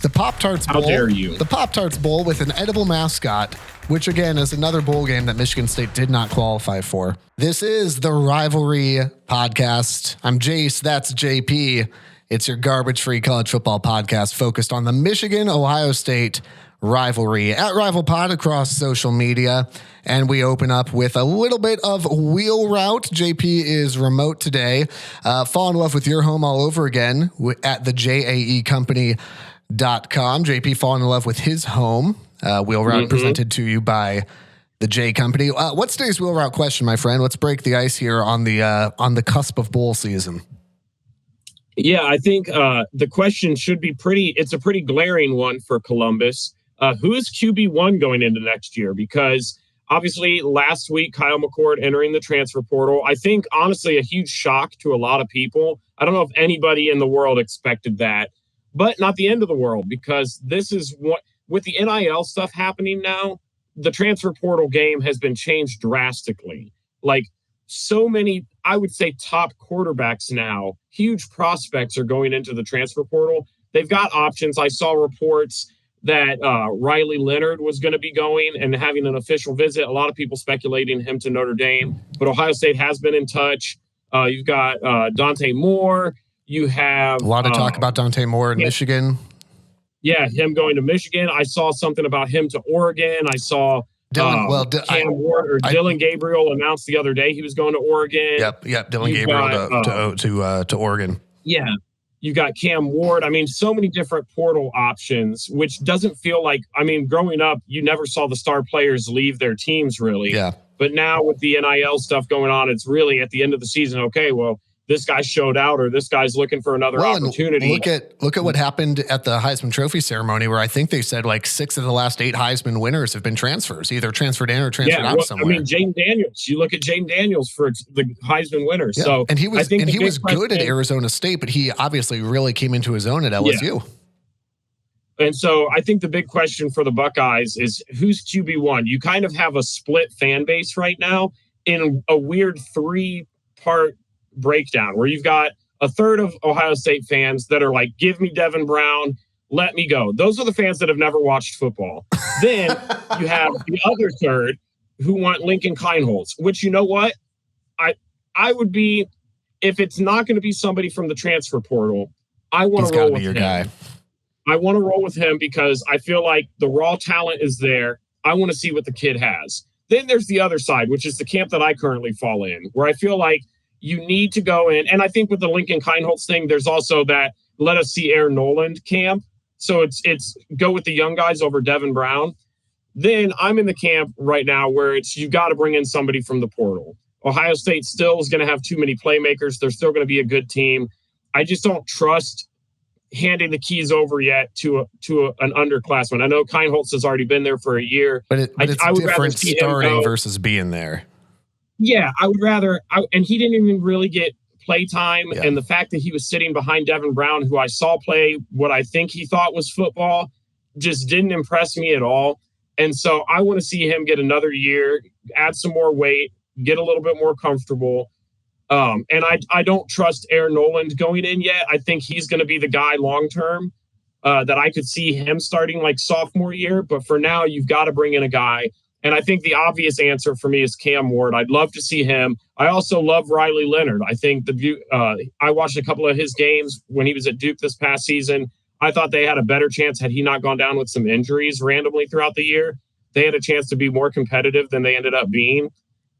The Pop-Tarts Bowl. How dare you? The Pop-Tarts Bowl with an edible mascot, which again is another bowl game that Michigan State did not qualify for. This is the Rivalry Podcast. I'm Jace. That's JP. It's your garbage-free college football podcast focused on the Michigan-Ohio State rivalry at RivalPod across social media. And we open up with a little bit of wheel route. JP is remote today. Fall in love with your home all over again at the JAEcompany.com. JP falling in love with his home. Wheel route presented to you by the J Company. What's today's wheel route question, my friend? Let's break the ice here on the cusp of bowl season. Yeah, I think the question should be it's a pretty glaring one for Columbus. Who is QB1 going into next year? Because obviously last week, Kyle McCord entering the transfer portal. I think, honestly, a huge shock to a lot of people. I don't know if anybody in the world expected that, but not the end of the world, because this is what, with the NIL stuff happening now, the transfer portal game has been changed drastically. Like, so many, I would say, top quarterbacks now, huge prospects are going into the transfer portal. They've got options. I saw reports that Riley Leonard was going to be going and having an official visit. A lot of people speculating him to Notre Dame, but Ohio State has been in touch. You've got Dante Moore. You have a lot of talk about Dante Moore in Michigan. Yeah, him going to Michigan. I saw something about him to Oregon. I saw Dylan Gabriel announced the other day he was going to Oregon. Yep. Dylan Gabriel to Oregon. Yeah. You got Cam Ward. I mean, so many different portal options, which doesn't feel like, I mean, growing up, you never saw the star players leave their teams really. Yeah. But now with the NIL stuff going on, it's really at the end of the season, okay, well, this guy showed out or this guy's looking for another opportunity. Look at what happened at the Heisman Trophy ceremony, where I think they said like 6 of the last 8 Heisman winners have been transfers, either transferred in or transferred out somewhere. I mean, Jaden Daniels. You look at Jaden Daniels for the Heisman winner. Yeah. So and he was good at Arizona State, but he obviously really came into his own at LSU. Yeah. And so I think the big question for the Buckeyes is who's QB1? You kind of have a split fan base right now in a weird 3-part breakdown where you've got a third of Ohio State fans that are like, give me Devin Brown, let me go. Those are the fans that have never watched football. Then you have the other third who want Lincoln Kleinholz, which, you know what? I would be, if it's not going to be somebody from the transfer portal, I want to roll with him. Guy. I want to roll with him because I feel like the raw talent is there. I want to see what the kid has. Then there's the other side, which is the camp that I currently fall in, where I feel like you need to go in. And I think with the Lincoln Kleinholz thing, there's also that let us see Aaron Noland camp. So it's go with the young guys over Devin Brown. Then I'm in the camp right now where it's you got to bring in somebody from the portal. Ohio State still is going to have too many playmakers. They're still going to be a good team. I just don't trust handing the keys over yet to an underclassman. I know Kleinholz has already been there for a year. But it's I would different starting versus being there. Yeah, I would rather, and he didn't even really get play time. Yeah. And the fact that he was sitting behind Devin Brown, who I saw play what I think he thought was football, just didn't impress me at all. And so I want to see him get another year, add some more weight, get a little bit more comfortable. And I don't trust Aaron Noland going in yet. I think he's going to be the guy long-term that I could see him starting like sophomore year. But for now, you've got to bring in a guy. And I think the obvious answer for me is Cam Ward. I'd love to see him. I also love Riley Leonard. I think I watched a couple of his games when he was at Duke this past season. I thought they had a better chance had he not gone down with some injuries randomly throughout the year. They had a chance to be more competitive than they ended up being.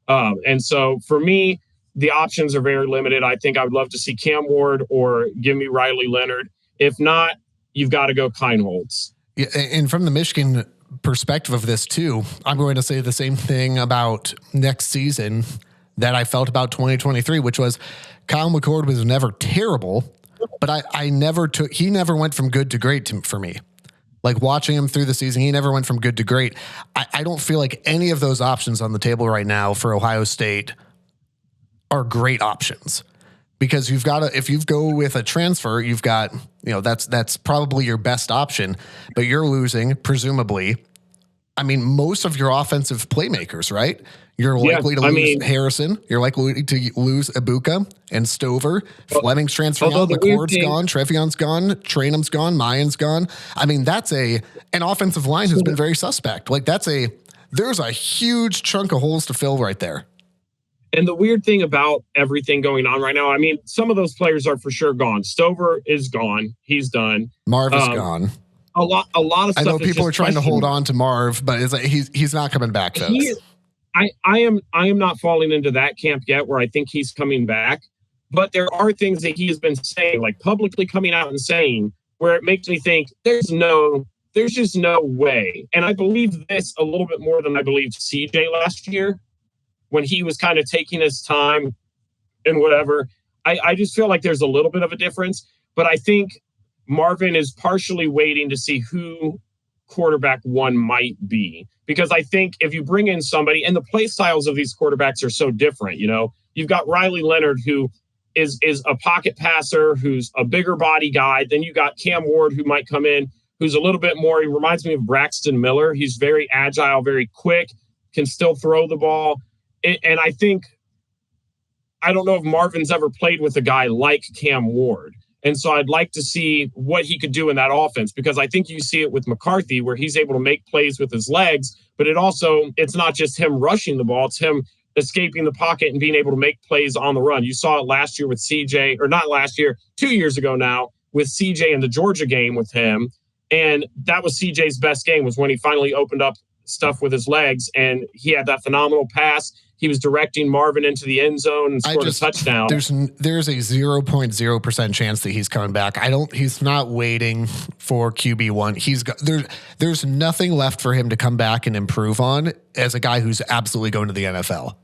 And so for me, the options are very limited. I think I would love to see Cam Ward or give me Riley Leonard. If not, you've got to go Kleinholz. Yeah, and from the Michigan perspective of this too, I'm going to say the same thing about next season that I felt about 2023, which was Kyle McCord was never terrible, but he never went from good to great for me. Like watching him through the season, he never went from good to great. I don't feel like any of those options on the table right now for Ohio State are great options. Because if you go with a transfer, you've got, that's probably your best option, but you're losing, presumably, I mean, most of your offensive playmakers, right? You're likely to lose Harrison. You're likely to lose Ibuka and Stover. Fleming's transferring out. McCord's gone. Trevion's gone. Trainum's gone. Mayan's gone. I mean, that's an offensive line who's been very suspect. Like there's a huge chunk of holes to fill right there. And the weird thing about everything going on right now, I mean, some of those players are for sure gone. Stover is gone. He's done. Marv is gone. A lot of stuff. I know people are trying to hold on to Marv, but it's like he's not coming back. I am not falling into that camp yet where I think he's coming back. But there are things that he has been saying, like publicly coming out and saying, where it makes me think there's just no way. And I believe this a little bit more than I believed CJ last year when he was kind of taking his time and whatever. I just feel like there's a little bit of a difference. But I think Marvin is partially waiting to see who quarterback one might be. Because I think if you bring in somebody, and the play styles of these quarterbacks are so different, you know, you've got Riley Leonard, who is a pocket passer, who's a bigger body guy. Then you got Cam Ward, who might come in, who's a little bit more, he reminds me of Braxton Miller. He's very agile, very quick, can still throw the ball. And I don't know if Marvin's ever played with a guy like Cam Ward. And so I'd like to see what he could do in that offense, because I think you see it with McCarthy where he's able to make plays with his legs, but it's not just him rushing the ball. It's him escaping the pocket and being able to make plays on the run. You saw it last year with CJ, or not last year, 2 years ago now, with CJ in the Georgia game with him. And that was CJ's best game, was when he finally opened up stuff with his legs, and he had that phenomenal pass. He was directing Marvin into the end zone and scored a touchdown. There's a 0.0% chance that he's coming back. He's not waiting for QB1. There's nothing left for him to come back and improve on as a guy who's absolutely going to the NFL.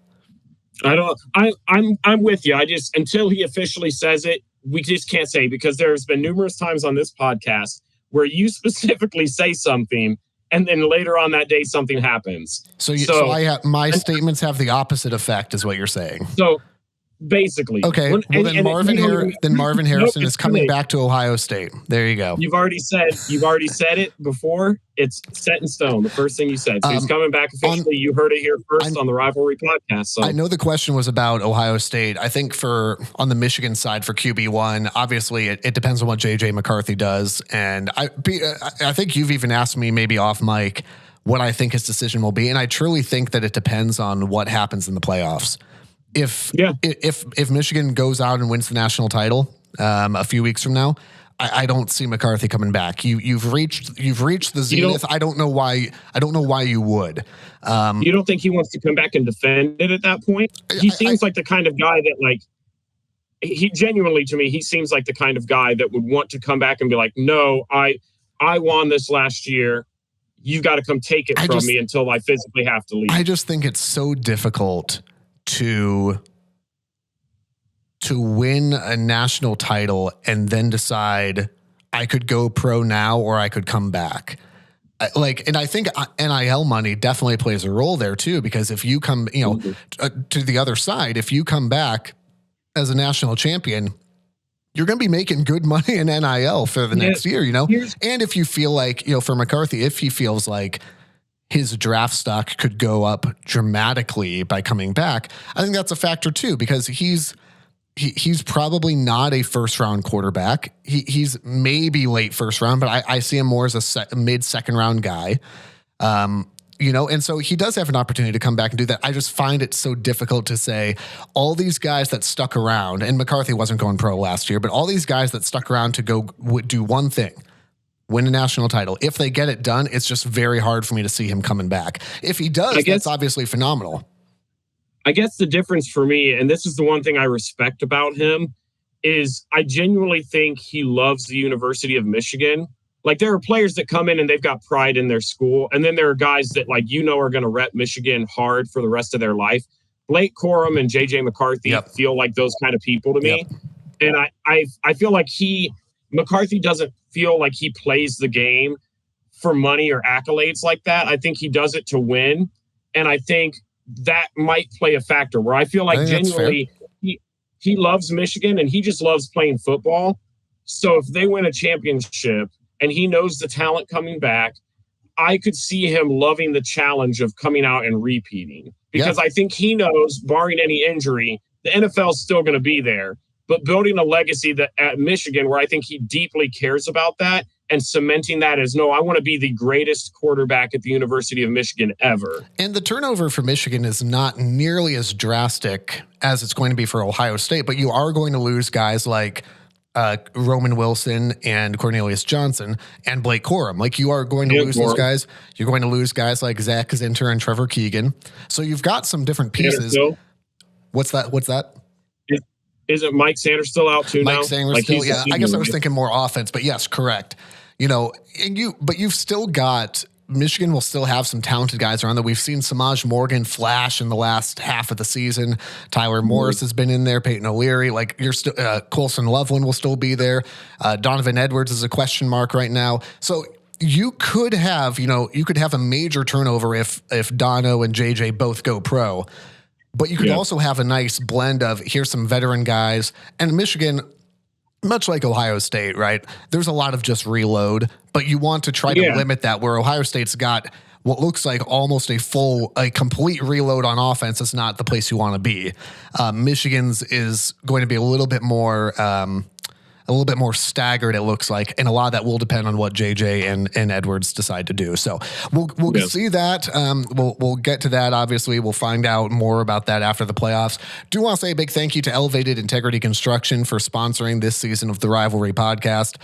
I'm with you. Until he officially says it, we just can't say, because there's been numerous times on this podcast where you specifically say something and then later on that day, something happens. So my statements have the opposite effect, is what you're saying. So basically, okay. Then Marvin Harrison is coming back to Ohio State. There you go. You've already said it before. It's set in stone. The first thing you said. So he's coming back officially. You heard it here first on the Rivalry podcast. So I know the question was about Ohio State. I think on the Michigan side for QB1, obviously it depends on what JJ McCarthy does. And I think you've even asked me maybe off mic what I think his decision will be. And I truly think that it depends on what happens in the playoffs. If Michigan goes out and wins the national title a few weeks from now, I don't see McCarthy coming back. You've reached the zenith. I don't know why you would. You don't think he wants to come back and defend it at that point? He seems like the kind of guy that, he genuinely, to me, he seems like the kind of guy that would want to come back and be like, no, I won this last year. You've got to come take it from me until I physically have to leave. I just think it's so difficult to win a national title and then decide I could go pro now or I could come back. And I think NIL money definitely plays a role there too, because if you come, to the other side, if you come back as a national champion, you're going to be making good money in NIL for the next year, and if you feel like, for McCarthy, if he feels like his draft stock could go up dramatically by coming back, I think that's a factor too, because he's probably not a first round quarterback. He's maybe late first round, but I see him more as a mid second round guy. And so he does have an opportunity to come back and do that. I just find it so difficult to say all these guys that stuck around, and McCarthy wasn't going pro last year, but all these guys that stuck around to go do one thing, win a national title. If they get it done, it's just very hard for me to see him coming back. If he does, that's obviously phenomenal. I guess the difference for me, and this is the one thing I respect about him, is I genuinely think he loves the University of Michigan. Like, there are players that come in and they've got pride in their school. And then there are guys that, are going to rep Michigan hard for the rest of their life. Blake Corum and JJ McCarthy feel like those kind of people to me. And I feel like McCarthy doesn't feel like he plays the game for money or accolades like that. I think he does it to win. And I think that might play a factor where I feel like genuinely he loves Michigan and he just loves playing football. So if they win a championship and he knows the talent coming back, I could see him loving the challenge of coming out and repeating, because I think he knows, barring any injury, the NFL is still going to be there. But building a legacy that at Michigan, where I think he deeply cares about that, and cementing that as, no, I want to be the greatest quarterback at the University of Michigan ever. And the turnover for Michigan is not nearly as drastic as it's going to be for Ohio State, but you are going to lose guys like Roman Wilson and Cornelius Johnson and Blake Corum. Like, you are going to lose those guys. You're going to lose guys like Zach Zinter and Trevor Keegan. So you've got some different pieces. What's that? Isn't Mike Sanders still out too now? Mike Sanders still, yeah. I guess I was thinking more offense, but yes, correct. You know, but you've still got, Michigan will still have some talented guys around that. We've seen Samaj Morgan flash in the last half of the season. Tyler Morris has been in there. Peyton O'Leary, like, you're still, Colson Loveland will still be there. Donovan Edwards is a question mark right now. So you could have, a major turnover if Dono and JJ both go pro. But you could also have a nice blend of, here's some veteran guys. And Michigan, much like Ohio State, right? There's a lot of just reload, but you want to try to limit that, where Ohio State's got what looks like almost a complete reload on offense. It's not the place you want to be. Michigan's is going to be a little bit more staggered, it looks like, and a lot of that will depend on what JJ and Edwards decide to do. So we'll see that. We'll get to that. Obviously, we'll find out more about that after the playoffs. Do want to say a big thank you to Elevated Integrity Construction for sponsoring this season of the Rivalry Podcast.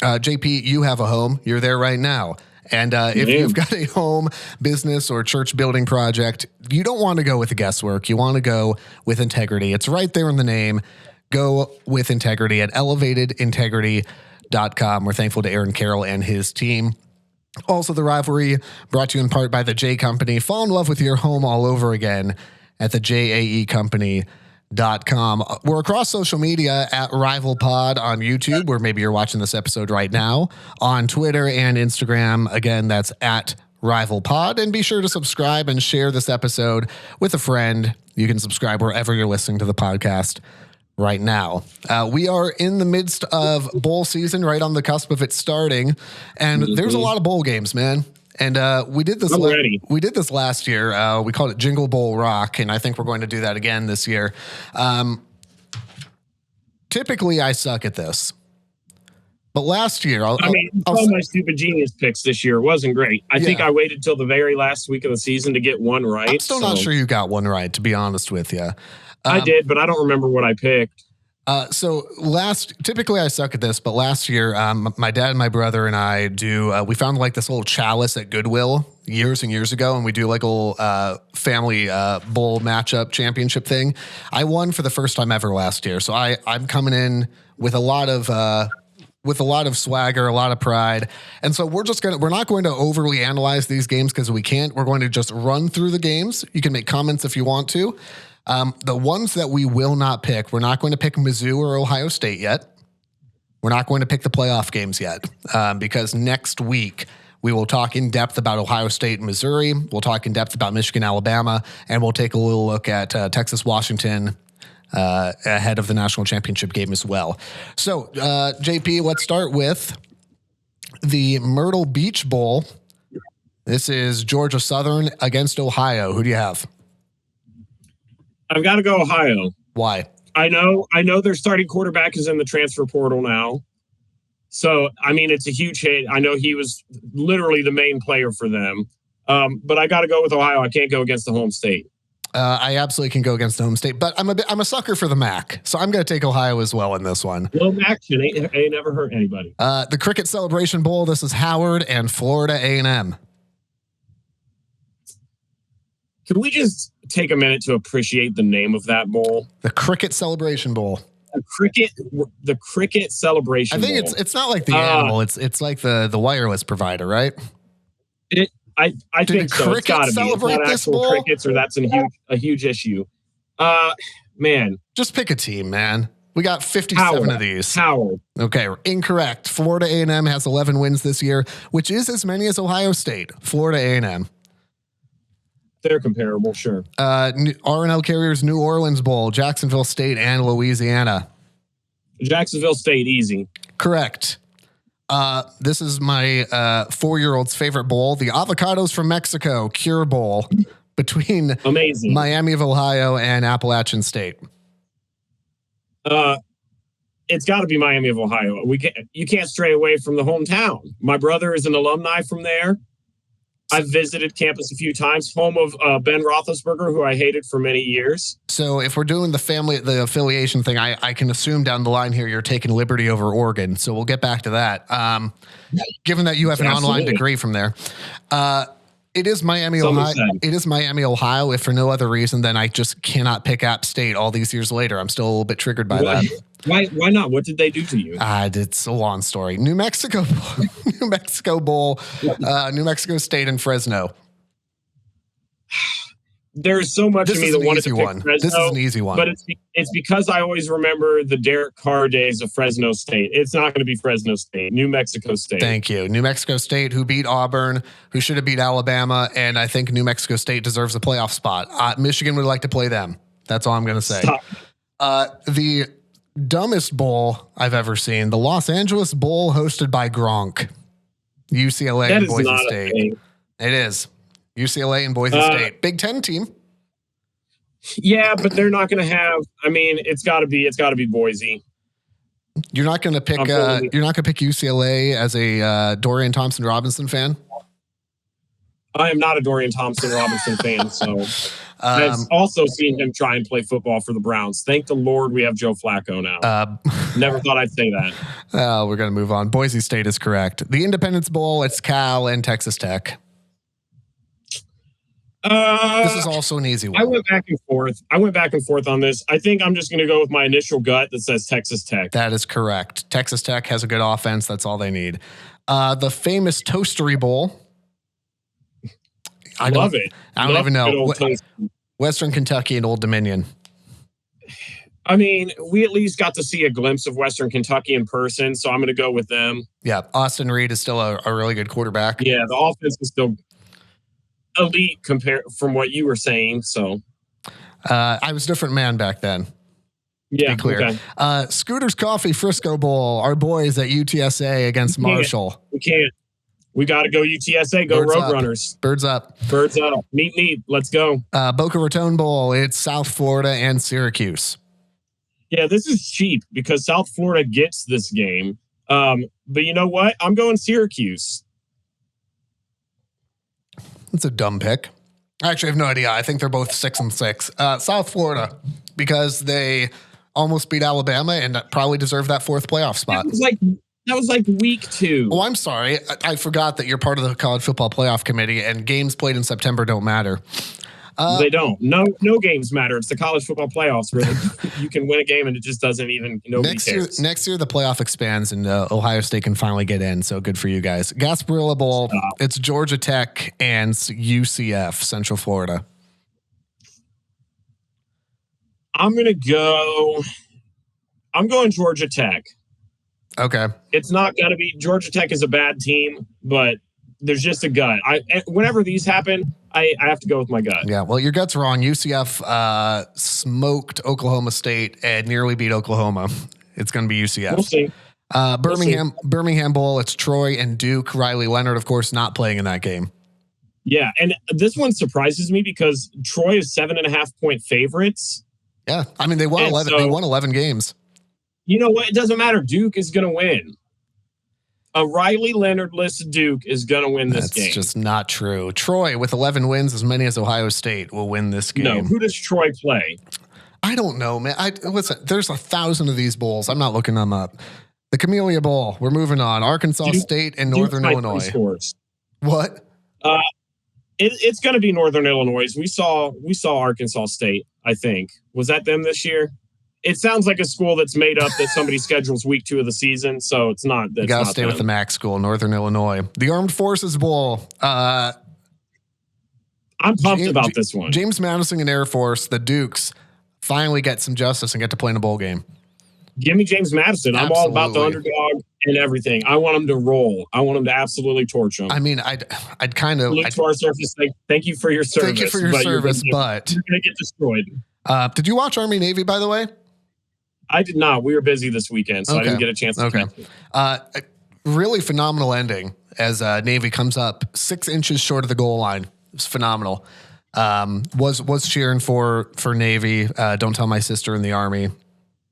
JP, you have a home. You're there right now. And if you've got a home, business, or church building project, you don't want to go with the guesswork. You want to go with integrity. It's right there in the name. Go with integrity at elevatedintegrity.com. We're thankful to Aaron Carroll and his team. Also, the Rivalry brought to you in part by the J Company. Fall in love with your home all over again at the JAEcompany.com. We're across social media at RivalPod on YouTube, where maybe you're watching this episode right now, on Twitter and Instagram. Again, that's at RivalPod. And be sure to subscribe and share this episode with a friend. You can subscribe wherever you're listening to the podcast right now. We are in the midst of bowl season, right on the cusp of it starting, and there's a lot of bowl games, man. And we did this. We did this last year. We called it Jingle Bowl Rock, and I think we're going to do that again this year. Typically, I suck at this, but last year, all my stupid genius picks this year wasn't great. I think I waited till the very last week of the season to get one right. I'm still not sure you got one right, to be honest with you. I did, but I don't remember what I picked. Typically I suck at this, but last year, my dad and my brother and I we found like this little chalice at Goodwill years and years ago, and we do like a little family bowl matchup championship thing. I won for the first time ever last year, so I'm coming in with a lot of swagger, a lot of pride. And so we're not going to overly analyze these games because we can't. We're going to just run through the games. You can make comments if you want to. The ones that we will not pick, we're not going to pick Mizzou or Ohio State yet. We're not going to pick the playoff games yet, because next week we will talk in depth about Ohio State and Missouri. We'll talk in depth about Michigan, Alabama, and we'll take a little look at Texas, Washington, ahead of the national championship game as well. So, JP, let's start with the Myrtle Beach Bowl. This is Georgia Southern against Ohio. Who do you have? I've got to go Ohio. Why? I know their starting quarterback is in the transfer portal now. So, I mean, it's a huge hit. I know he was literally the main player for them. But I got to go with Ohio. I can't go against the home state. I absolutely can go against the home state, but I'm a sucker for the MAC, so I'm going to take Ohio as well in this one. Well, MAC ain't never hurt anybody. The Cricket Celebration Bowl. This is Howard and Florida A&M. Could we just take a minute to appreciate the name of that bowl? The Cricket Celebration Bowl. The Cricket Celebration Bowl. I think it's not like the animal. It's like the wireless provider, right? I think so. It's got to be. It's not actual crickets, or that's a huge issue. Man, just pick a team, man. We got 57 of these. Howard. Okay, incorrect. Florida A&M has 11 wins this year, which is as many as Ohio State. Florida A&M. They're comparable, sure. R&L Carriers New Orleans Bowl, Jacksonville State and Louisiana. Jacksonville State, easy. Correct. This is my 4-year-old's favorite bowl, the Avocados from Mexico Cure Bowl between Amazing. Miami of Ohio and Appalachian State. It's got to be Miami of Ohio. You can't stray away from the hometown. My brother is an alumni from there. I've visited campus a few times, home of Ben Roethlisberger, who I hated for many years. So if we're doing the affiliation thing, I can assume down the line here you're taking Liberty over Oregon. So we'll get back to that. Given that you have an online degree from there, it is Miami, Ohio. It is Miami, Ohio. If for no other reason than I just cannot pick App State all these years later. I'm still a little bit triggered by that. Why not? What did they do to you? It's a long story. New Mexico Bowl, New Mexico State and Fresno. There's so much of me that wanted to pick Fresno. This is an easy one. But it's because I always remember the Derek Carr days of Fresno State. It's not going to be Fresno State. New Mexico State. Thank you. New Mexico State, who beat Auburn, who should have beat Alabama, and I think New Mexico State deserves a playoff spot. Michigan would like to play them. That's all I'm going to say. The dumbest bowl I've ever seen, the Los Angeles Bowl hosted by Gronk. UCLA and Boise State. It is. UCLA and Boise State. Big Ten team. Yeah, but they're not going to have. I mean, it's got to be Boise. You're not going to pick. You're not going to pick UCLA as a Dorian Thompson Robinson fan. I am not a Dorian Thompson Robinson fan, so I've also seen him try and play football for the Browns. Thank the Lord we have Joe Flacco now. Never thought I'd say that. We're going to move on. Boise State is correct. The Independence Bowl. It's Cal and Texas Tech. This is also an easy one. I went back and forth on this. I think I'm just going to go with my initial gut that says Texas Tech. That is correct. Texas Tech has a good offense. That's all they need. The famous Toastery Bowl. I love it. I don't even know. Western Kentucky and Old Dominion. I mean, we at least got to see a glimpse of Western Kentucky in person, so I'm going to go with them. Yeah, Austin Reed is still a really good quarterback. Yeah, the offense is still elite compared from what you were saying. So, I was a different man back then. Yeah, be clear. Okay. Scooter's Coffee Frisco Bowl. Our boys at UTSA against Marshall. We can't. We got to go UTSA. Go Roadrunners. Birds up. Birds up. Meet. Let's go. Boca Raton Bowl. It's South Florida and Syracuse. Yeah, this is cheap because South Florida gets this game. But you know what? I'm going Syracuse. It's a dumb pick. I actually have no idea. I think they're both 6-6. South Florida, because they almost beat Alabama and probably deserve that fourth playoff spot. That was like week 2. Oh, I'm sorry. I forgot that you're part of the college football playoff committee and games played in September don't matter. They don't. No games matter. It's the college football playoffs where you can win a game and it just doesn't even. Nobody cares. Next year, the playoff expands and Ohio State can finally get in. So good for you guys. Gasparilla Bowl. It's Georgia Tech and UCF, Central Florida. I'm going Georgia Tech. Okay. It's not going to be. Georgia Tech is a bad team, but there's just a gut. Whenever these happen, I have to go with my gut. Yeah, well, your gut's wrong. UCF smoked Oklahoma State and nearly beat Oklahoma. It's going to be UCF. We'll see. Birmingham Bowl, it's Troy and Duke. Riley Leonard, of course, not playing in that game. Yeah, and this one surprises me because Troy is 7.5-point favorites. Yeah, I mean, they won 11. They won 11 games. You know what? It doesn't matter. Duke is going to win. A Riley Leonard-less Duke is going to win this game. That's just not true. Troy, with 11 wins, as many as Ohio State, will win this game. No, who does Troy play? I don't know, man. Listen, there's 1,000 of these bowls. I'm not looking them up. The Camellia Bowl. We're moving on. Arkansas State and Northern Illinois. What? It's going to be Northern Illinois. We saw Arkansas State, I think. Was that them this year? It sounds like a school that's made up that somebody schedules week 2 of the season, so it's not. You got to stay with the MAC school, Northern Illinois. The Armed Forces Bowl. I'm pumped about this one. James Madison and Air Force, the Dukes, finally get some justice and get to play in a bowl game. Give me James Madison. Absolutely. I'm all about the underdog and everything. I want them to roll. I want them to absolutely torch them. I mean, I'd kind of look to our surface. Thank you for your service. Thank you for your service, but you're going to get destroyed. Did you watch Army Navy, by the way? I did not. We were busy this weekend, so I didn't get a chance to catch it. really phenomenal ending as Navy comes up 6 inches short of the goal line. It was phenomenal. Was cheering for Navy. Don't tell my sister in the Army.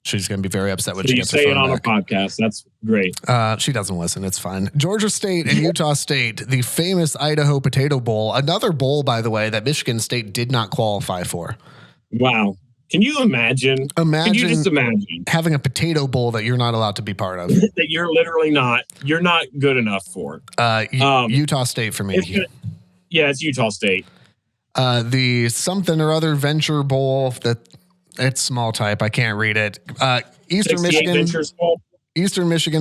She's going to be very upset when she gets her phone say it on back. a podcast. That's great. She doesn't listen. It's fine. Georgia State and Utah State, the famous Idaho Potato Bowl, another bowl, by the way, that Michigan State did not qualify for. Wow. Can you imagine? Can you just imagine having a potato bowl that you're not allowed to be part of? That you're literally not. You're not good enough for. Utah State for me. It's Utah State. The something or other Venture Bowl that. It's small type. I can't read it. Eastern Michigan,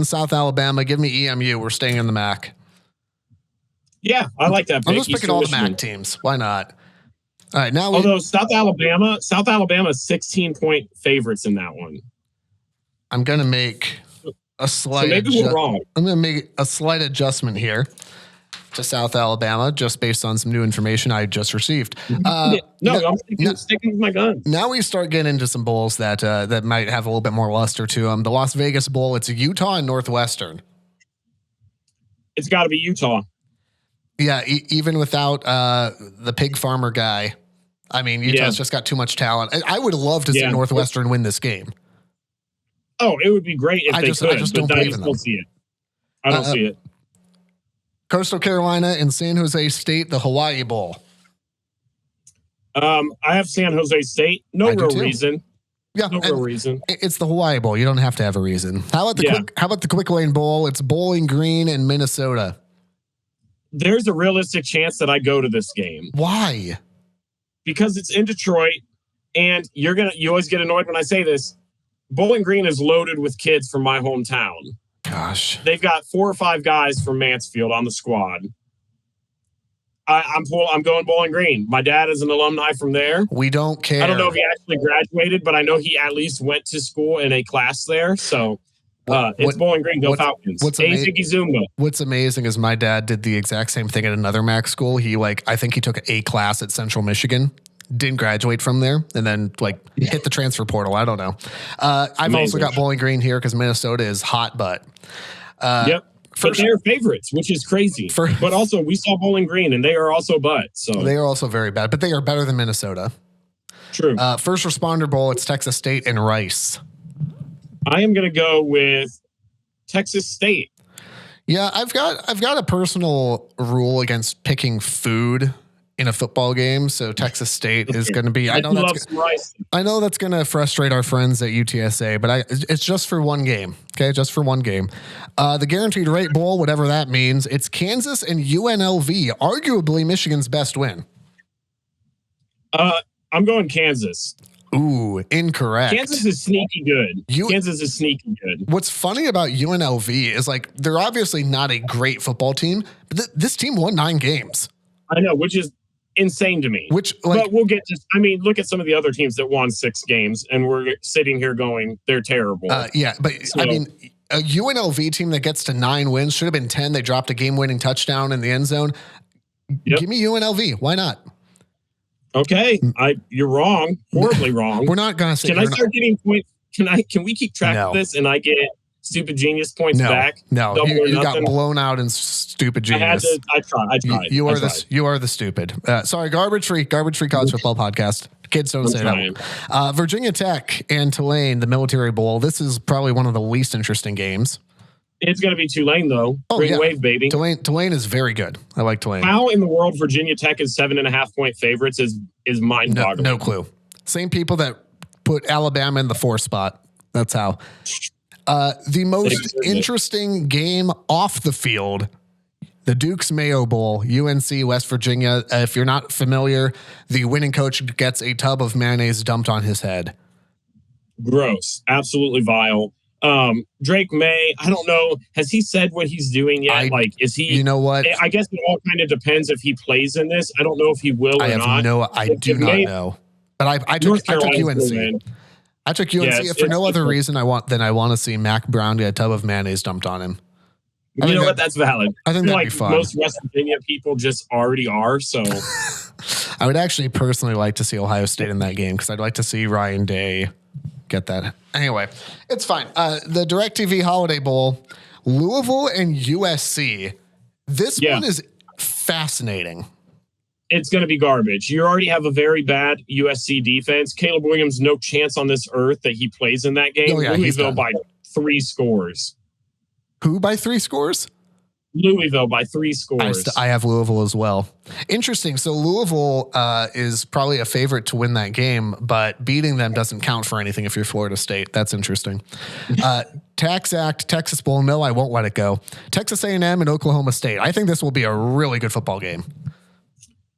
South Alabama. Give me EMU. We're staying in the MAC. Yeah, I like that. I'm just picking all the MAC teams. Why not? All right, now. Although South Alabama, 16-point favorites in that one. I'm gonna make a slight. So maybe we're wrong. I'm gonna make a slight adjustment here to South Alabama, just based on some new information I just received. I'm sticking with my guns. Now we start getting into some bowls that that might have a little bit more luster to them. The Las Vegas Bowl, it's Utah and Northwestern. It's got to be Utah. Yeah, even without the pig farmer guy. I mean, Utah's just got too much talent. I would love to see Northwestern win this game. Oh, it would be great if they could. I just don't believe in them. See it. I don't see it. Coastal Carolina and San Jose State, the Hawaii Bowl. I have San Jose State. No real reason. Yeah, no real reason. It's the Hawaii Bowl. You don't have to have a reason. How about the Quick Lane Bowl? It's Bowling Green in Minnesota. There's a realistic chance that I go to this game. Why? Because it's in Detroit, and you always get annoyed when I say this. Bowling Green is loaded with kids from my hometown. Gosh. They've got 4 or 5 guys from Mansfield on the squad. I'm going Bowling Green. My dad is an alumni from there. We don't care. I don't know if he actually graduated, but I know he at least went to school in a class there. So it's Bowling Green. Go Falcons. Ziggy Zumba. What's amazing is my dad did the exact same thing at another MAC school. I think he took a class at Central Michigan. Didn't graduate from there, and then hit the transfer portal. I don't know. I've also got Bowling Green here because Minnesota is hot butt. Yep. But they're favorites, which is crazy. But also, we saw Bowling Green, and they are also butt. So they are also very bad, but they are better than Minnesota. True. First Responder Bowl. It's Texas State and Rice. I am going to go with Texas State. Yeah, I've got a personal rule against picking food in a football game, so Texas State is going to be. I know that's going to frustrate our friends at UTSA, but it's just for one game. Okay, just for one game. The Guaranteed Rate Bowl, whatever that means, it's Kansas and UNLV, arguably Michigan's best win. I'm going Kansas. Ooh, incorrect. Kansas is sneaky good. Kansas is sneaky good. What's funny about UNLV is they're obviously not a great football team, but this team won 9 games. I know, which is insane to me. But we'll get to. I mean, look at some of the other teams that won 6 games, and we're sitting here going, they're terrible. I mean, a UNLV team that gets to 9 wins should have been 10. They dropped a game-winning touchdown in the end zone. Yep. Give me UNLV. Why not? Okay, you're wrong, horribly wrong. We're not gonna say. Can I start getting points? Can we keep track of this and I get Stupid Genius points back? No, you got blown out in Stupid Genius. I tried. You are the stupid. Sorry, garbage free college football podcast. Kids don't say that. Virginia Tech and Tulane, the Military Bowl. This is probably one of the least interesting games. It's going to be Tulane, though. Bring wave, baby. Tulane is very good. I like Tulane. How in the world Virginia Tech is 7.5-point favorites is mind-boggling. No clue. Same people that put Alabama in the 4 spot. That's how. The most interesting game off the field, the Duke's Mayo Bowl, UNC, West Virginia. If you're not familiar, the winning coach gets a tub of mayonnaise dumped on his head. Gross. Absolutely vile. Drake May, I don't know. Has he said what he's doing yet? Is he? You know what? I guess it all kind of depends if he plays in this. I don't know if he will or not. I do not know. But I took UNC. I took UNC for no other reason than I want to see Mac Brown get a tub of mayonnaise dumped on him. You know what? That's valid. I think that'd be fun. Most West Virginia people just already are. So I would actually personally like to see Ohio State in that game because I'd like to see Ryan Day get that. Anyway, it's fine. The DirecTV Holiday Bowl, Louisville and USC. This Yeah. one is fascinating. It's going to be garbage. You already have a very bad USC defense. Caleb Williams, no chance on this earth that he plays in that game. Oh, yeah, he's Louisville done. by 3 scores. Who by 3 scores? Louisville by 3 scores. I have Louisville as well. Interesting. So Louisville is probably a favorite to win that game, but beating them doesn't count for anything if you're Florida State. That's interesting. Tax Act, Texas Bowl. No, I won't let it go. Texas A&M and Oklahoma State. I think this will be a really good football game.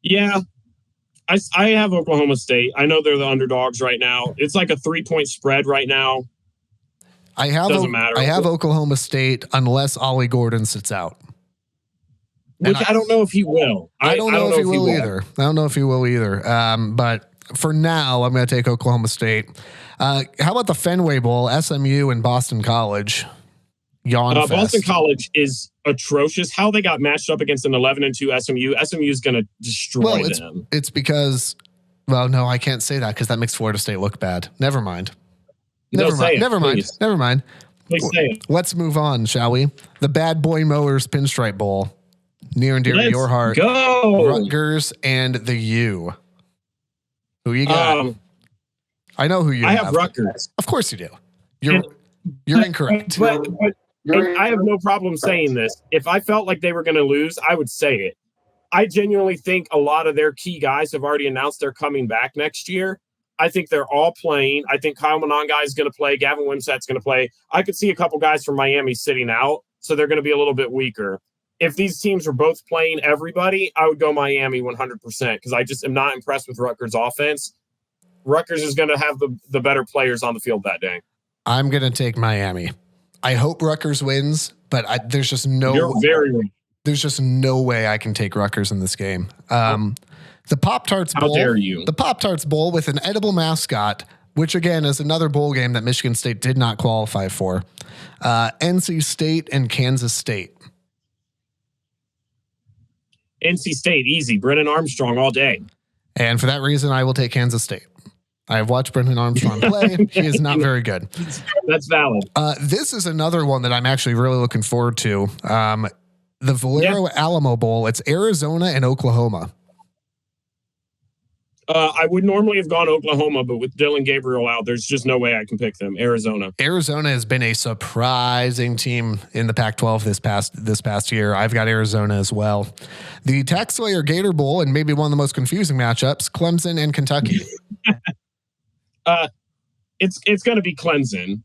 Yeah. I have Oklahoma State. I know they're the underdogs right now. It's like a 3-point spread right now. Doesn't matter. I have Oklahoma State unless Ollie Gordon sits out. Which I don't know if he will. I don't know if he will either. I don't know if he will either. But for now, I'm going to take Oklahoma State. How about the Fenway Bowl, SMU and Boston College? Boston College is atrocious. How they got matched up against an 11-2 SMU. SMU is going to destroy them. It's because, well, no, I can't say that because that makes Florida State look bad. Never mind. Never mind. Please say it. Let's move on, shall we? The Bad Boy Mowers Pinstripe Bowl. Near and dear to your heart. Go. Rutgers and the U. Who you got? I know who you have. I have Rutgers. Of course you do. You're incorrect. But I have no problem saying this. If I felt like they were going to lose, I would say it. I genuinely think a lot of their key guys have already announced they're coming back next year. I think they're all playing. I think Kyle Monangai is going to play. Gavin Wimsatt's going to play. I could see a couple guys from Miami sitting out, so they're going to be a little bit weaker. If these teams were both playing everybody, I would go Miami 100% because I just am not impressed with Rutgers' offense. Rutgers is going to have the better players on the field that day. I'm going to take Miami. I hope Rutgers wins, but there's just no. You're very weak. There's just no way I can take Rutgers in this game. The Pop-Tarts Bowl. How dare you? The Pop-Tarts Bowl with an edible mascot, which again is another bowl game that Michigan State did not qualify for. NC State and Kansas State. NC State, easy. Brennan Armstrong all day. And for that reason, I will take Kansas State. I have watched Brennan Armstrong play. He is not very good. That's valid. This is another one that I'm actually really looking forward to. The Valero Alamo Bowl. It's Arizona and Oklahoma. I would normally have gone Oklahoma, but with Dylan Gabriel out, there's just no way I can pick them. Arizona has been a surprising team in the Pac-12 this past year. I've got Arizona as well. The Tax Slayer Gator Bowl, and maybe one of the most confusing matchups, Clemson and Kentucky. It's going to be Clemson.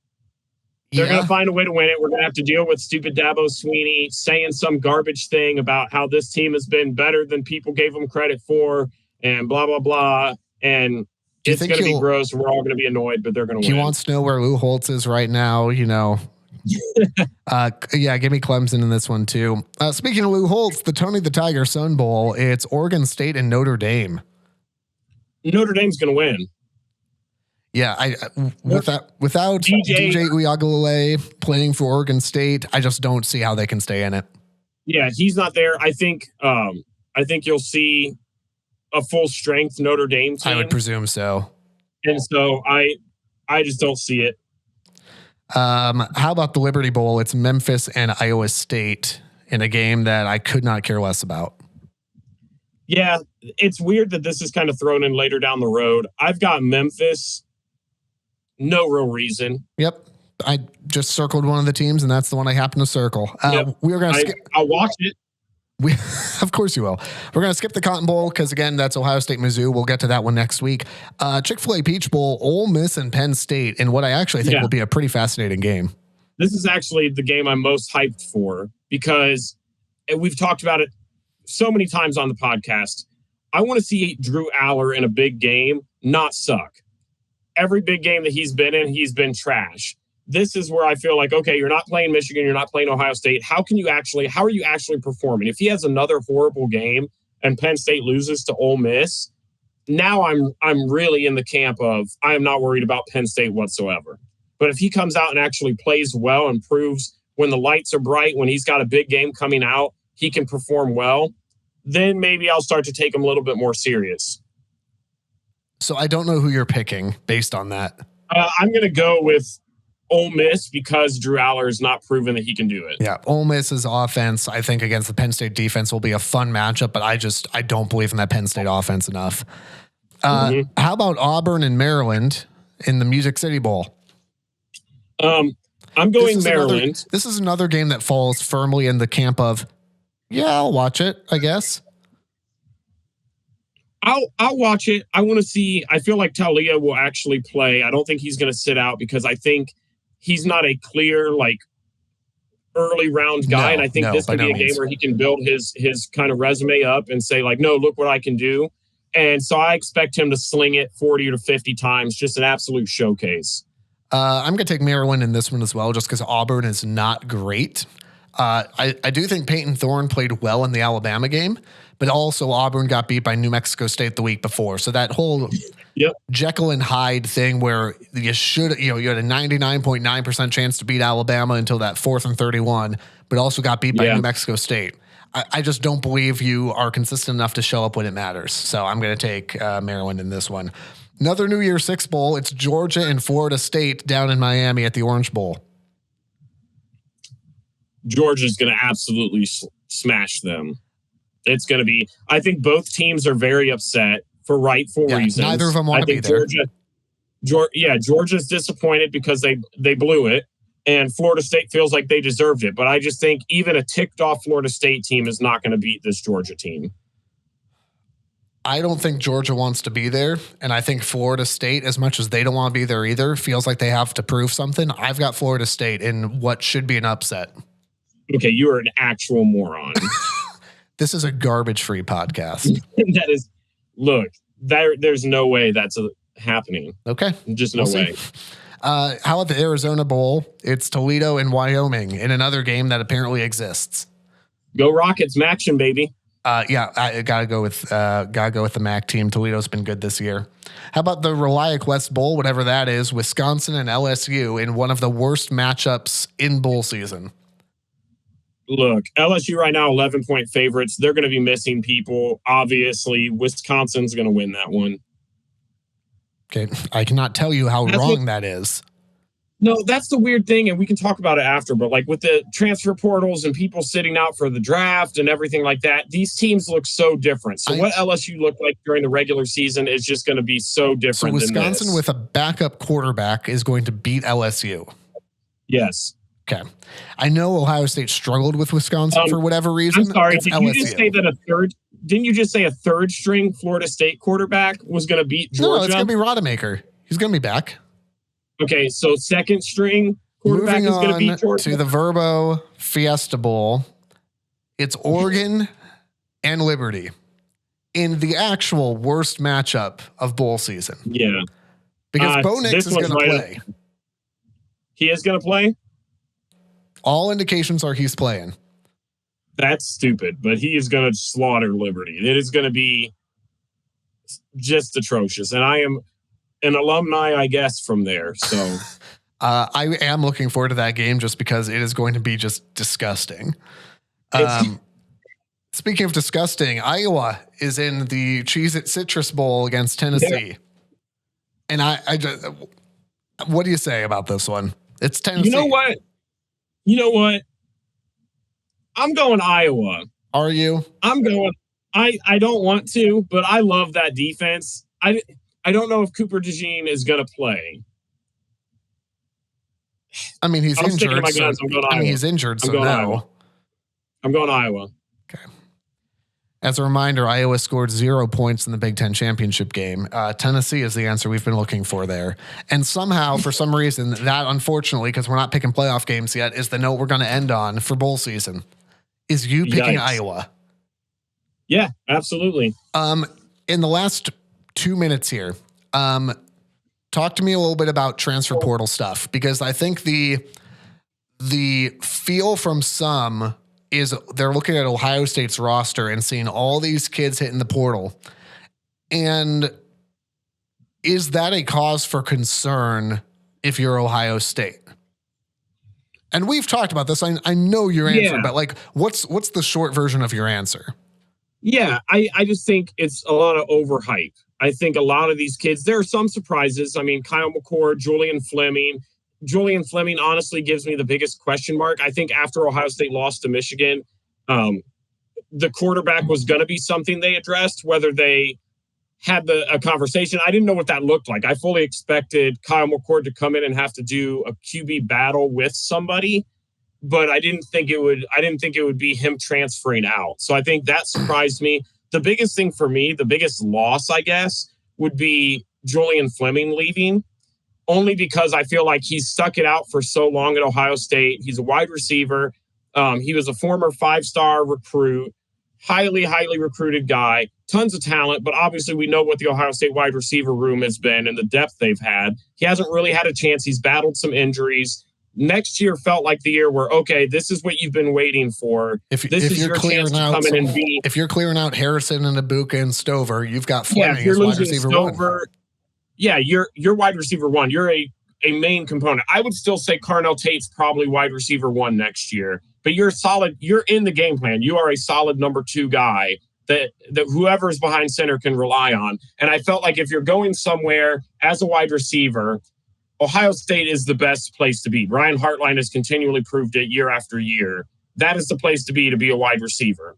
They're going to find a way to win it. We're going to have to deal with stupid Dabo Swinney saying some garbage thing about how this team has been better than people gave them credit for. And blah, blah, blah. And it's going to be gross. We're all going to be annoyed, but they're going to win. He wants to know where Lou Holtz is right now, you know. Give me Clemson in this one, too. Speaking of Lou Holtz, the Tony the Tiger Sun Bowl, it's Oregon State and Notre Dame. Notre Dame's going to win. Yeah, without DJ Uiagalelei playing for Oregon State, I just don't see how they can stay in it. Yeah, he's not there. I think you'll see a full strength Notre Dame team. I would presume so. And so I just don't see it. How about the Liberty Bowl? It's Memphis and Iowa State in a game that I could not care less about. Yeah, it's weird that this is kind of thrown in later down the road. I've got Memphis. No real reason. Yep. I just circled one of the teams, and that's the one I happened to circle. We were going to skip. I'll watch it. Of course you will. We're going to skip the Cotton Bowl because, again, that's Ohio State, Mizzou. We'll get to that one next week. Chick-fil-A Peach Bowl, Ole Miss and Penn State, and what I actually think will be a pretty fascinating game. This is actually the game I'm most hyped for because we've talked about it so many times on the podcast. I want to see Drew Aller in a big game not suck. Every big game that he's been in, he's been trash. This is where I feel like, okay, you're not playing Michigan, you're not playing Ohio State. How are you actually performing? If he has another horrible game and Penn State loses to Ole Miss, now I'm really in the camp of I am not worried about Penn State whatsoever. But if he comes out and actually plays well and proves when the lights are bright, when he's got a big game coming out, he can perform well, then maybe I'll start to take him a little bit more serious. So I don't know who you're picking based on that. I'm going to go with Ole Miss because Drew Aller has not proven that he can do it. Yeah, Ole Miss's offense, I think, against the Penn State defense will be a fun matchup, but I don't believe in that Penn State offense enough. How about Auburn and Maryland in the Music City Bowl? I'm going Maryland. This is another game that falls firmly in the camp of, yeah, I'll watch it, I guess. I'll watch it. I want to see. I feel like Talia will actually play. I don't think he's going to sit out because I think he's not a clear early round guy. And I think this could be a game where he can build his kind of resume up and say no, look what I can do. And so I expect him to sling it 40 to 50 times, just an absolute showcase. I'm going to take Maryland in this one as well, just because Auburn is not great. I do think Peyton Thorne played well in the Alabama game, but also Auburn got beat by New Mexico State the week before. So that whole Jekyll and Hyde thing where you had a 99.9% chance to beat Alabama until that 4th and 31, but also got beat by New Mexico State. I just don't believe you are consistent enough to show up when it matters. So I'm going to take Maryland in this one. Another New Year's Six Bowl. It's Georgia and Florida State down in Miami at the Orange Bowl. Georgia's going to absolutely smash them. It's going to be, I think both teams are very upset for rightful reasons. Neither of them want to be there. Georgia's disappointed because they blew it, and Florida State feels like they deserved it. But I just think even a ticked off Florida State team is not going to beat this Georgia team. I don't think Georgia wants to be there, and I think Florida State, as much as they don't want to be there either, feels like they have to prove something. I've got Florida State in what should be an upset. Okay, you are an actual moron. This is a garbage-free podcast. That is, look, there's no way that's happening. Okay. Just no way. How about the Arizona Bowl? It's Toledo and Wyoming in another game that apparently exists. Go Rockets, Maction, baby. I gotta go with the MAC team. Toledo's been good this year. How about the Reliant West Bowl, whatever that is, Wisconsin and LSU in one of the worst matchups in bowl season? Look, LSU right now 11-point favorites. They're going to be missing people. Obviously, Wisconsin's going to win that one. Okay, I cannot tell you how wrong that is. No, that's the weird thing, and we can talk about it after, but with the transfer portals and people sitting out for the draft and everything like that, these teams look so different. So what LSU looked like during the regular season is just going to be so different. So Wisconsin with a backup quarterback is going to beat LSU. Yes. Okay. I know Ohio State struggled with Wisconsin for whatever reason. I'm sorry, didn't you just say a third string Florida State quarterback was going to beat Georgia? No, it's going to be Rodemaker. He's going to be back. Okay, so second string quarterback is going to beat Georgia. To the Verbo Fiesta Bowl. It's Oregon and Liberty in the actual worst matchup of bowl season. Yeah. Because Bo Nix is going to play. He is going to play? All indications are he's playing. That's stupid, but he is going to slaughter Liberty. It is going to be just atrocious. And I am an alumni, I guess, from there. So I am looking forward to that game just because it is going to be just disgusting. Speaking of disgusting, Iowa is in the Cheez-It Citrus Bowl against Tennessee. Yeah. And I just, what do you say about this one? It's Tennessee. You know what? I'm going Iowa. Are you? I'm going. I don't want to, but I love that defense. I don't know if Cooper DeJean is going to play. I mean, he's injured. He's injured, so no. Iowa. I'm going Iowa. Okay. As a reminder, Iowa scored 0 points in the Big Ten championship game. Tennessee is the answer we've been looking for there. And somehow, for some reason, that unfortunately, because we're not picking playoff games yet, is the note we're going to end on for bowl season. Is you picking Iowa? Yeah, absolutely. In the last 2 minutes here, talk to me a little bit about transfer portal stuff, because I think the feel from some is they're looking at Ohio State's roster and seeing all these kids hitting the portal. And is that a cause for concern if you're Ohio State? And we've talked about this. I know your answer, but what's the short version of your answer? Yeah, I just think it's a lot of overhype. I think a lot of these kids, there are some surprises. I mean, Kyle McCord, Julian Fleming, Julian Fleming honestly gives me the biggest question mark. I think after Ohio State lost to Michigan, the quarterback was going to be something they addressed, whether they had a conversation. I didn't know what that looked like. I fully expected Kyle McCord to come in and have to do a QB battle with somebody, but I didn't think it would be him transferring out. So I think that surprised me. The biggest thing for me, the biggest loss, I guess, would be Julian Fleming leaving, only because I feel like he's stuck it out for so long at Ohio State. He's a wide receiver. He was a former 5-star recruit, highly, highly recruited guy, tons of talent, but obviously we know what the Ohio State wide receiver room has been and the depth they've had. He hasn't really had a chance. He's battled some injuries. Next year felt like the year where, okay, this is what you've been waiting for. This is your chance to come in and be. If you're clearing out Harrison and Ibuka and Stover, you've got Fleming as wide receiver Stover, 1. Yeah, you're wide receiver 1. You're a main component. I would still say Carnell Tate's probably wide receiver 1 next year, but you're solid. You're in the game plan. You are a solid number 2 guy that whoever's behind center can rely on. And I felt like if you're going somewhere as a wide receiver, Ohio State is the best place to be. Brian Hartline has continually proved it year after year. That is the place to be a wide receiver.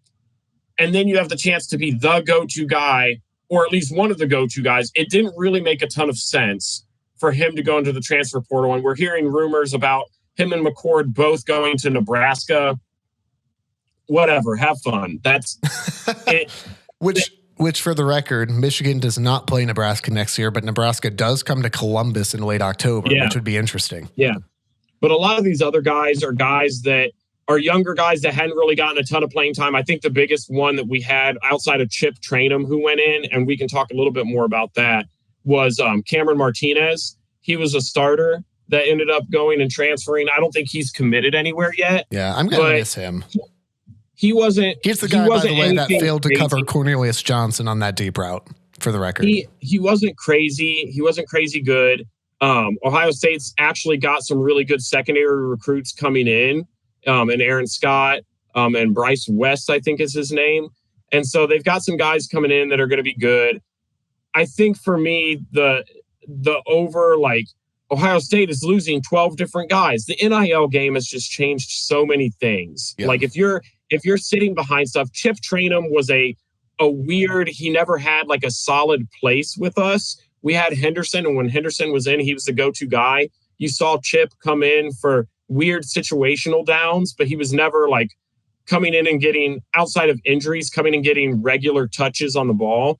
And then you have the chance to be the go-to guy, or at least one of the go-to guys. It didn't really make a ton of sense for him to go into the transfer portal. And we're hearing rumors about him and McCord both going to Nebraska. Whatever, have fun. That's it. Which, for the record, Michigan does not play Nebraska next year, but Nebraska does come to Columbus in late October, which would be interesting. Yeah. But a lot of these other guys are guys that are younger guys that hadn't really gotten a ton of playing time. I think the biggest one that we had outside of Chip Trainum, who went in, and we can talk a little bit more about that, was Cameron Martinez. He was a starter that ended up going and transferring. I don't think he's committed anywhere yet. Yeah, I'm going to miss him. He wasn't. He's the guy, by the way, that failed to cover Cornelius Johnson on that deep route, for the record. He wasn't crazy. He wasn't crazy good. Ohio State's actually got some really good secondary recruits coming in, and Aaron Scott and Bryce West, I think is his name. And so they've got some guys coming in that are going to be good. I think for me, the over, like, Ohio State is losing 12 different guys. The NIL game has just changed so many things. Yeah. Like if you're sitting behind stuff, Chip Trainum was a weird, he never had like a solid place with us. We had Henderson, and when Henderson was in, he was the go-to guy. You saw Chip come in for weird situational downs, but he was never like coming in and getting, outside of injuries, coming and getting regular touches on the ball.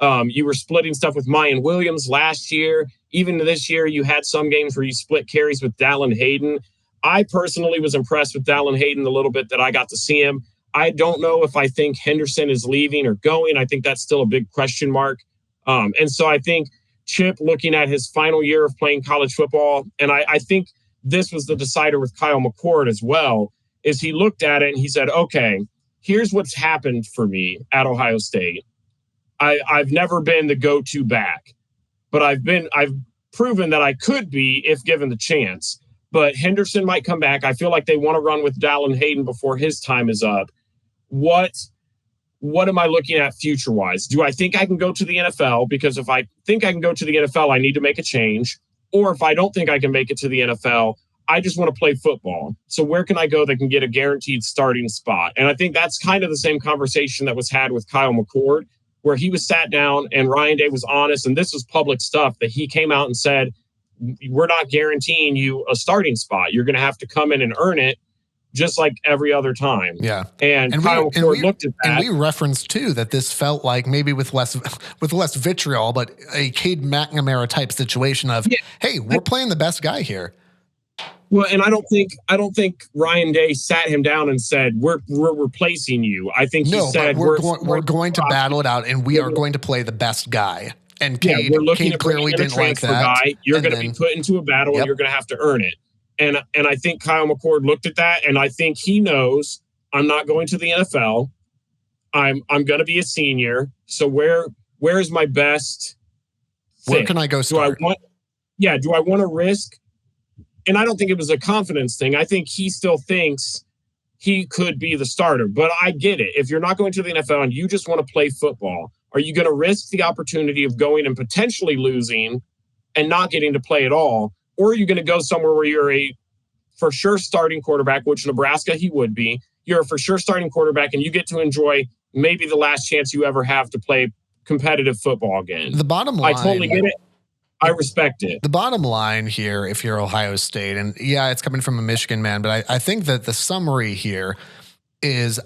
You were splitting stuff with Mayan Williams last year. Even this year, you had some games where you split carries with Dallin Hayden. I personally was impressed with Dallin Hayden a little bit that I got to see him. I don't know if I think Henderson is leaving or going. I think that's still a big question mark. And so I think Chip, looking at his final year of playing college football, and I think this was the decider with Kyle McCord as well, is he looked at it and he said, okay, here's what's happened for me at Ohio State. I've never been the go-to back, but I've proven that I could be if given the chance. But Henderson might come back. I feel like they want to run with Dallin Hayden before his time is up. What am I looking at future-wise? Do I think I can go to the NFL? Because if I think I can go to the NFL, I need to make a change. Or if I don't think I can make it to the NFL, I just want to play football. So where can I go that can get a guaranteed starting spot? And I think that's kind of the same conversation that was had with Kyle McCord, where he was sat down and Ryan Day was honest, and this was public stuff, that he came out and said, we're not guaranteeing you a starting spot. You're going to have to come in and earn it just like every other time. Yeah. And Kyle McCord looked at that. And we referenced too that this felt like, maybe with less vitriol, but a Cade McNamara type situation of, hey, we're playing the best guy here. Well, and I don't think Ryan Day sat him down and said, we're replacing you. I think he said, we're going to battle it out, and we are going to play the best guy. And Cade clearly didn't like that. Guy. You're going to be put into a battle, and you're going to have to earn it. And I think Kyle McCord looked at that, and I think he knows, I'm not going to the NFL. I'm going to be a senior. So where is my best fit? Where can I go start? Do I want to risk? And I don't think it was a confidence thing. I think he still thinks he could be the starter. But I get it. If you're not going to the NFL and you just want to play football, are you going to risk the opportunity of going and potentially losing and not getting to play at all Or are you going to go somewhere where you're a for sure starting quarterback, which Nebraska he would be. You're a for sure starting quarterback, and you get to enjoy maybe the last chance you ever have to play competitive football again. The bottom line, I totally get it. I respect it. The bottom line here, if you're Ohio State, and yeah, it's coming from a Michigan man, but I think that the summary here is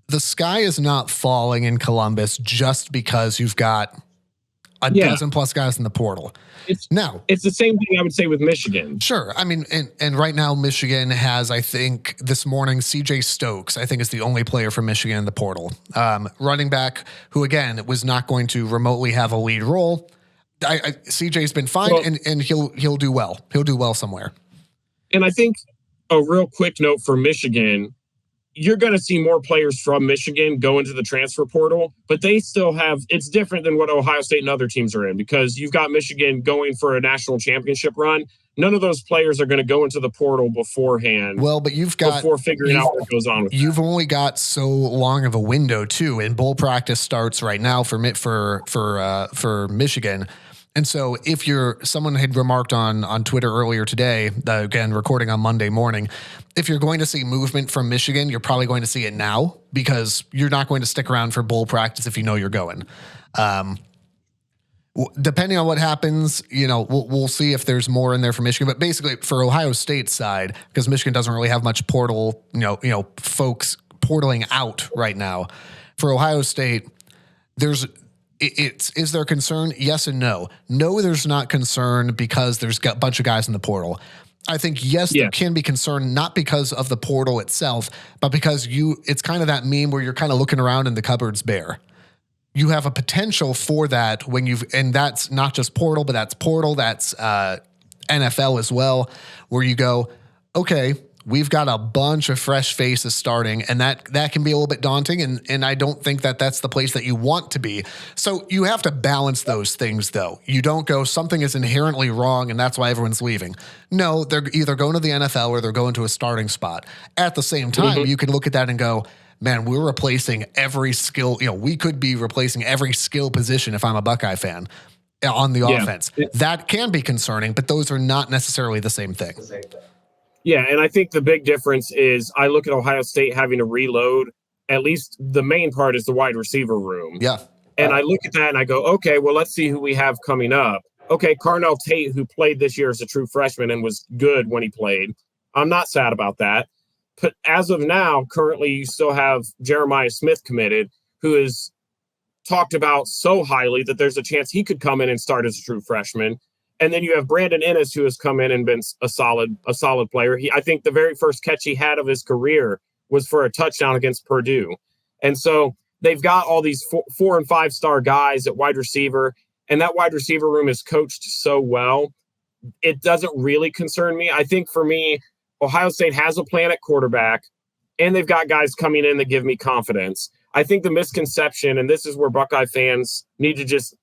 the sky is not falling in Columbus just because you've got a dozen plus guys in the portal. It's the same thing I would say with Michigan. Sure. I mean, and right now Michigan has, I think this morning, CJ Stokes, I think is the only player from Michigan in the portal. Running back who, again, was not going to remotely have a lead role. CJ's been fine, and he'll do well. He'll do well somewhere. And I think a real quick note for Michigan, you're going to see more players from Michigan go into the transfer portal, but they still have, it's different than what Ohio State and other teams are in, because you've got Michigan going for a national championship run. None of those players are going to go into the portal beforehand. Well, but before figuring out what goes on with you've only got so long of a window too, and bowl practice starts right now for Michigan. And so if someone had remarked on Twitter earlier today, again, recording on Monday morning, if you're going to see movement from Michigan, you're probably going to see it now, because you're not going to stick around for bowl practice if you know you're going. Depending on what happens, we'll see if there's more in there for Michigan. But basically for Ohio State's side, because Michigan doesn't really have much portal, folks portaling out right now. For Ohio State, is there concern? Yes and no. No, there's not concern because there's got a bunch of guys in the portal. I think, yes, there can be concern, not because of the portal itself, but because it's kind of that meme where you're kind of looking around and the cupboard's bare. You have a potential for that and that's not just portal, but that's NFL as well, where you go, okay, we've got a bunch of fresh faces starting, and that can be a little bit daunting, and I don't think that that's the place that you want to be. So you have to balance those things, though. You don't go, something is inherently wrong, and that's why everyone's leaving. No, they're either going to the NFL or they're going to a starting spot. At the same time, you can look at that and go, man, we're replacing every skill. We could be replacing every skill position if I'm a Buckeye fan on the offense. That can be concerning, but those are not necessarily the same thing. Yeah, and I think the big difference is I look at Ohio State having to reload. At least the main part is the wide receiver room. Yeah. And I look at that and I go, okay, well, let's see who we have coming up. Okay, Carnell Tate, who played this year as a true freshman and was good when he played. I'm not sad about that. But as of now, currently, you still have Jeremiah Smith committed, who is talked about so highly that there's a chance he could come in and start as a true freshman. And then you have Brandon Ennis, who has come in and been a solid player. I think the very first catch he had of his career was for a touchdown against Purdue. And so they've got all these 4 and 5 star guys at wide receiver, and that wide receiver room is coached so well. It doesn't really concern me. I think for me, Ohio State has a plan at quarterback, and they've got guys coming in that give me confidence. I think the misconception, and this is where Buckeye fans need to just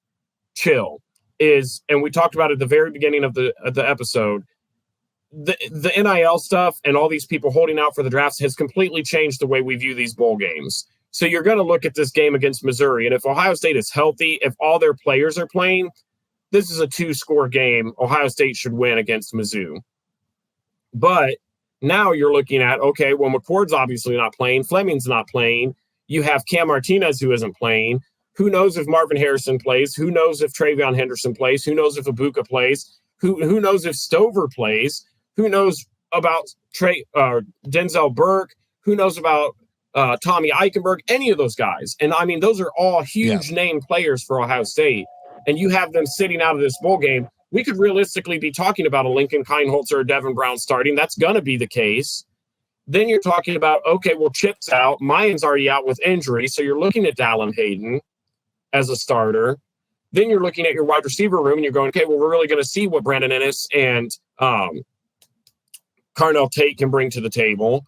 chill, is, and we talked about it at the very beginning of the episode, the NIL stuff and all these people holding out for the drafts has completely changed the way we view these bowl games. So you're going to look at this game against Missouri, and if Ohio State is healthy, if all their players are playing, this is a 2-score game. Ohio State should win against Mizzou. But now you're looking at, okay, well, McCord's obviously not playing. Fleming's not playing. You have Cam Martinez who isn't playing. Who knows if Marvin Harrison plays? Who knows if Travion Henderson plays? Who knows if Ibuka plays? Who knows if Stover plays? Who knows about Denzel Burke? Who knows about Tommy Eichenberg? Any of those guys. And, I mean, those are all huge name players for Ohio State. And you have them sitting out of this bowl game. We could realistically be talking about a Lincoln Kienholzer or Devin Brown starting. That's going to be the case. Then you're talking about, okay, well, Chip's out. Mayan's already out with injury. So you're looking at Dallin Hayden as a starter. Then you're looking at your wide receiver room and you're going, okay, well, we're really going to see what Brandon Ennis and Carnell Tate can bring to the table.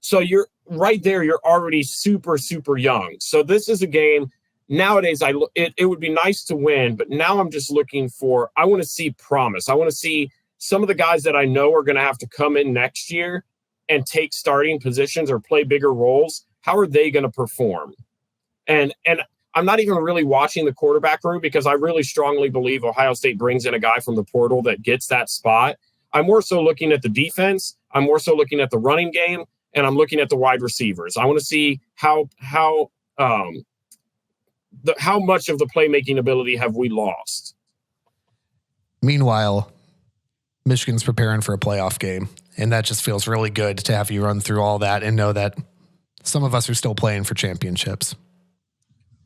So you're right there. You're already super, super young. So this is a game nowadays. It would be nice to win, but now I'm just looking for, I want to see promise. I want to see some of the guys that I know are going to have to come in next year and take starting positions or play bigger roles. How are they going to perform? And I'm not even really watching the quarterback room because I really strongly believe Ohio State brings in a guy from the portal that gets that spot. I'm more so looking at the defense. I'm more so looking at the running game, and I'm looking at the wide receivers. I want to see how much of the playmaking ability have we lost. Meanwhile, Michigan's preparing for a playoff game, and that just feels really good to have you run through all that and know that some of us are still playing for championships.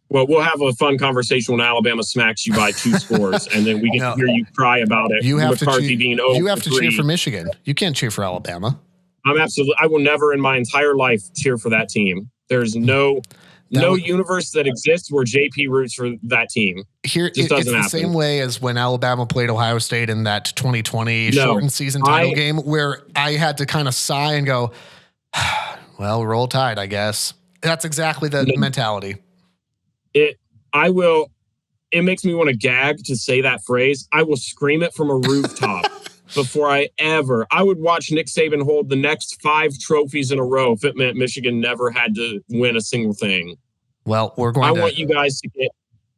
Well, we'll have a fun conversation when Alabama smacks you by 2 scores, and then we get to hear you cry about it. You have McCarthy being you have to cheer for Michigan. You can't cheer for Alabama. I will never in my entire life cheer for that team. There's no universe that exists where JP roots for that team. Here, it's the same way as when Alabama played Ohio State in that 2020 shortened season title game, where I had to kind of sigh and go, well, roll tide, I guess. That's exactly the mentality. It makes me want to gag to say that phrase. I will scream it from a rooftop before I would watch Nick Saban hold the next 5 trophies in a row if it meant Michigan never had to win a single thing. Well, I want you guys to get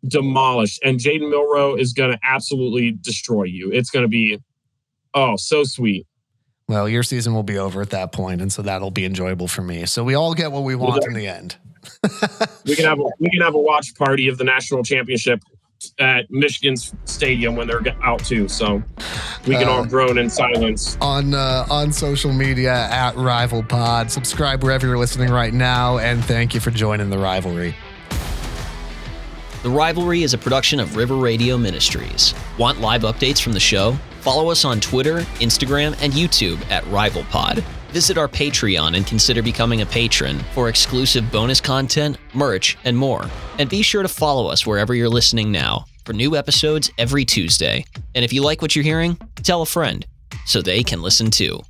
demolished, and Jaden Milroe is going to absolutely destroy you. It's going to be, so sweet. Well, your season will be over at that point, and so that'll be enjoyable for me. So we all get what we want in the end. we can have a watch party of the national championship at Michigan's stadium when they're out too. So we can all groan in silence. On social media at Rival Pod. Subscribe wherever you're listening right now, and thank you for joining the rivalry. The Rivalry is a production of River Radio Ministries. Want live updates from the show? Follow us on Twitter, Instagram, and YouTube at RivalPod. Visit our Patreon and consider becoming a patron for exclusive bonus content, merch, and more. And be sure to follow us wherever you're listening now for new episodes every Tuesday. And if you like what you're hearing, tell a friend so they can listen too.